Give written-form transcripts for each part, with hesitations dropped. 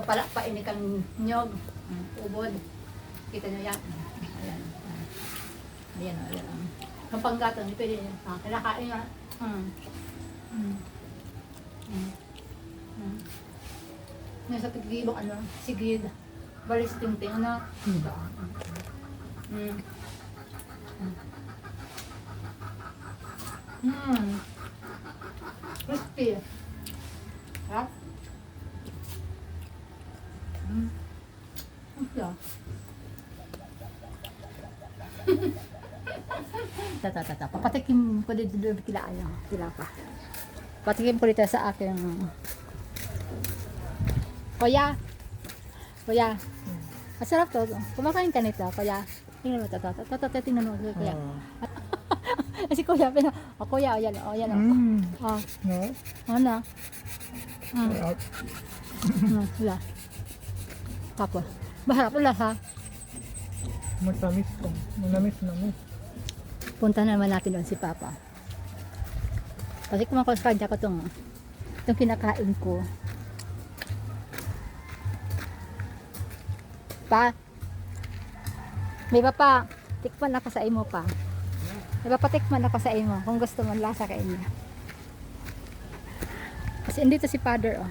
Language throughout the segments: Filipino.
So pala pa ini kang nyog, ubod. Kita nyo yan. Ayan. Ayan, ayan. Ang panggatong, pwede nyo. Kinakain nga. Yan sa tigilong ano, sigid. Balis tingting ano. Crispy. Sarap. Ano? Tata. Papatikim ko dito kilaan yung tilapa. Patikim ko dito sa aking Kuya. Masarap to. Kumakain ka nito, Kuya. Tingnan mo ito. Tingnan mo ito, Kuya. Si Kuya, Kuya, ayan. Ano? Wala. Tapos, maharap ulas ha. Matamis ko. Manamis. Punta naman natin doon si Papa. Kasi kumakos kanya ko itong kinakain ko. Pa, may pa, tikman ako sa imo pa. May patikman ako sa imo kung gusto mo lasa kain niya. Kasi andito si Father oh.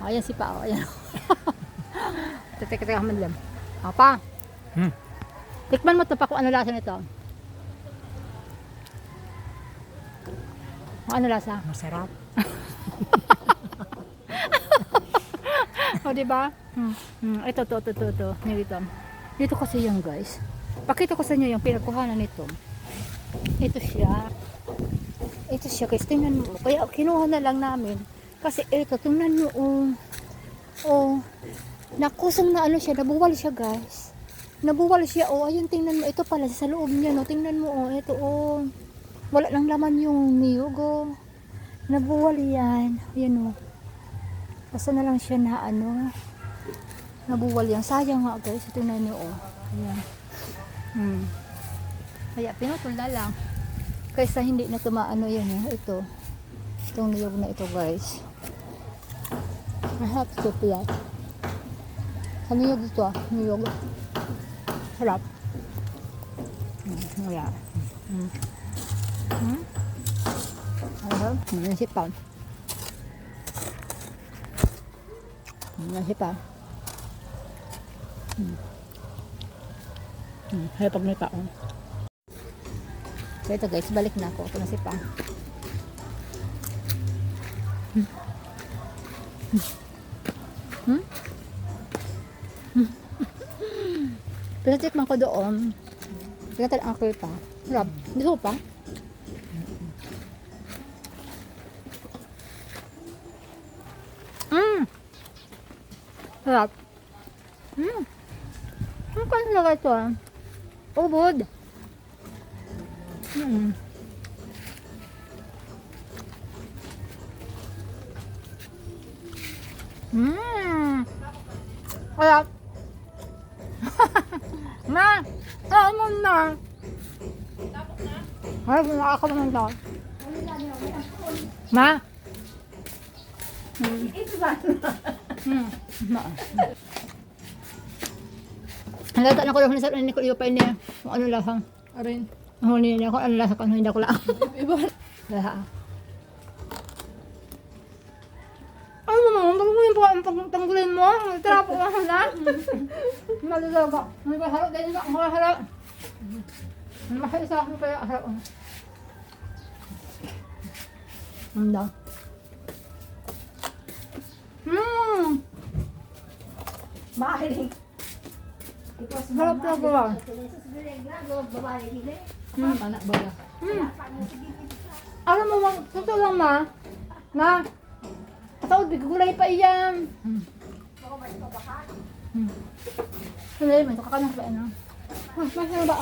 Ayan si Pa oh, ayan. Teka man lang. Pa. Tikman mo to pa kung ano lasa nito. Kung ano lasa? Masarap. O diba? Ito. Dito kasi yan guys. Pakita ko sa inyo yung pinagkuhanan nito. Ito siya guys. Tingnan mo. Kaya kinuha na lang namin. Kasi ito, tingnan mo. Nakusong na ano siya. Nabuwal siya guys. Ayun, tingnan mo. Ito pala sa loob niya. No? Tingnan mo. Ito wala nang laman yung niyog. Nabuwal yan. Ayan basta na lang siya na nabuwal yan. Sayang nga guys. Tingnan nyo ayan. Kaya pinutol na lang. Kaysa hindi na tumaano yan itong niyog na ito guys. I have to peel. Sa niyog ito niyog. Sarap. Ayan. Nasipan. Hay pag may paon. So ito guys, balik na ako. Ito nasipan. Pinatikman ko doon. Pinatal ang pa. Sarap. Dito pa. Sarap. Ang kanila ito ubod. Sarap. Ma! Ano na? Ay, ako naman ito. Ma! Halata na ko lang sa ni ko iyo pa niya. Kung ano lasang. Arin. Ano niya ko ano lasa kan hindi ko lang. Iba. Laha. Ano mo, ang pagtanggulin mo, trapo mo na. Malalaga. May harap din na, harap. Mahal sa akin kaya harap. Anda. Mahilig. Harap na ba? Anak baga. Alam mo, totoo lang ma. Na. Ataod, bigulay pa iyan. Hindi, may kakakanas ba ina? Masaya ba